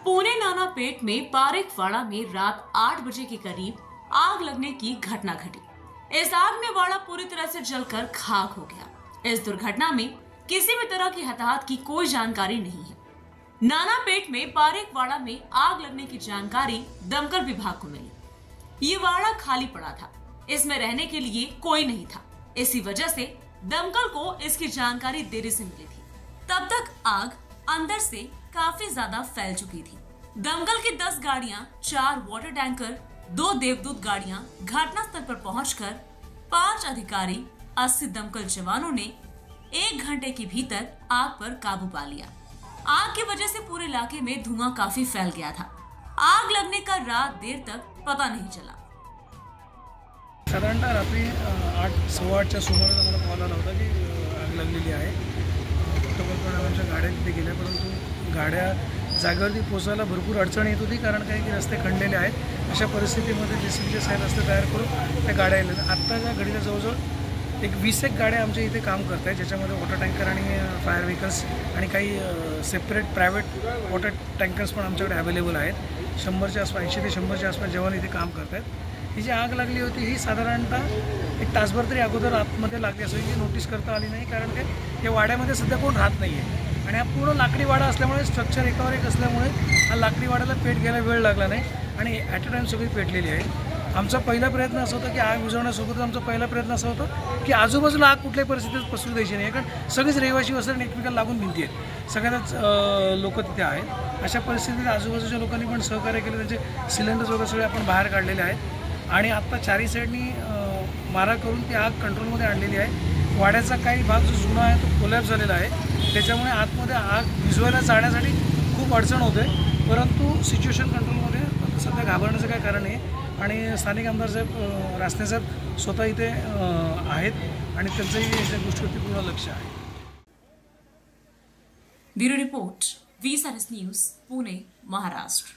पुणे नानापेट में पारेखवाड़ा में रात 8 बजे के करीब आग लगने की घटना घटी। इस आग में वाड़ा पूरी तरह से जलकर खाक हो गया। इस दुर्घटना में किसी भी तरह की हताहत की कोई जानकारी नहीं है। नानापेट में पारेखवाड़ा में आग लगने की जानकारी दमकल विभाग को मिली। ये वाड़ा खाली पड़ा था, इसमें रहने के लिए कोई नहीं था। इसी वजह से दमकल को इसकी जानकारी देरी से मिली थी। तब तक आग अंदर से काफी ज्यादा फैल चुकी थी। दमकल की 10 गाड़ियां, 4 वाटर टैंकर, 2 देवदूत गाड़ियां घटनास्थल पर पहुंचकर 5 अधिकारी, 80 दमकल जवानों ने 1 घंटे के भीतर आग पर काबू पा लिया। आग की वजह से पूरे इलाके में धुआं काफी फैल गया था। आग लगने का रात देर तक पता नहीं चला। साधारणतः रात्री 8:15च्या सुमारास आम्हाला कॉल आला होता की आग लागलेली आहे। प्रोटोकॉल आमच्या गाड्या तिथे गेल्या, परंतु गाड्या जागेवरती पोहोचायला भरपूर अडचण येत होती, कारण काय की रस्ते खणलेले आहेत। अशा परिस्थितीमध्ये JCBचे साहेब रस्ते तयार करून त्या गाड्या आलेल्या। आत्ताच्या घडीला जवळजवळ एक 20 गाड्या आमच्या इथे काम करत आहेत, ज्याच्यामध्ये वॉटर टँकर आणि फायर व्हेकल्स आणि काही सेपरेट प्रायव्हेट वॉटर टँकर्स पण आमच्याकडे अवेलेबल आहेत। 100च्या आसपास, 80 ते 100च्या आसपास जवान इथे काम करत आहेत। ही जी आग लागली होती ही साधारणतः एक तासभर तरी अगोदर आतमध्ये लागली असेल, ही नोटीस करता आली नाही, कारण ते या वाड्यामध्ये सध्या कोण राहत नाही आहे आणि हा पूर्ण लाकडी वाडा असल्यामुळे स्ट्रक्चर एकावर एक असल्यामुळे हा लाकडी वाड्याला पेट घ्यायला वेळ लागला नाही आणि ॲट अ टाईम सगळी पेटलेली आहे। आमचा पहिला प्रयत्न असा होता की आग विझवण्यासोबत आमचा पहिला प्रयत्न असा होता की आजूबाजूला आग कुठल्याही परिस्थितीत पसरू द्यायची नाही, कारण सगळेच रहिवासी वस्ती एकमेकांना लागून भिंती आहेत, सगळ्यांनाच लोक तिथे आहेत। अशा परिस्थितीत आजूबाजूच्या लोकांनी पण सहकार्य केलं, त्यांचे सिलेंडर्स वगैरे सगळे आपण बाहेर काढलेले आहेत आणि आत्ता चारही साईडनी मारा करून ती आग कंट्रोलमध्ये आणलेली आहे। वाड्याचा काही भाग जो जुना आहे तो कोलॅप्स झालेला आहे, त्याच्यामुळे आतमध्ये आग विझवायला जाण्यासाठी खूप अडचण होते, परंतु सिच्युएशन कंट्रोलमध्ये आता सध्या घाबरण्याचं काय कारण आहे आणि स्थानिक आमदार साहेब रासने साहेब स्वतः इथे आहेत आणि त्यांचंही या गोष्टीवरती पूर्ण लक्ष आहे। Bureau report, VSRS news, Pune, Maharashtra.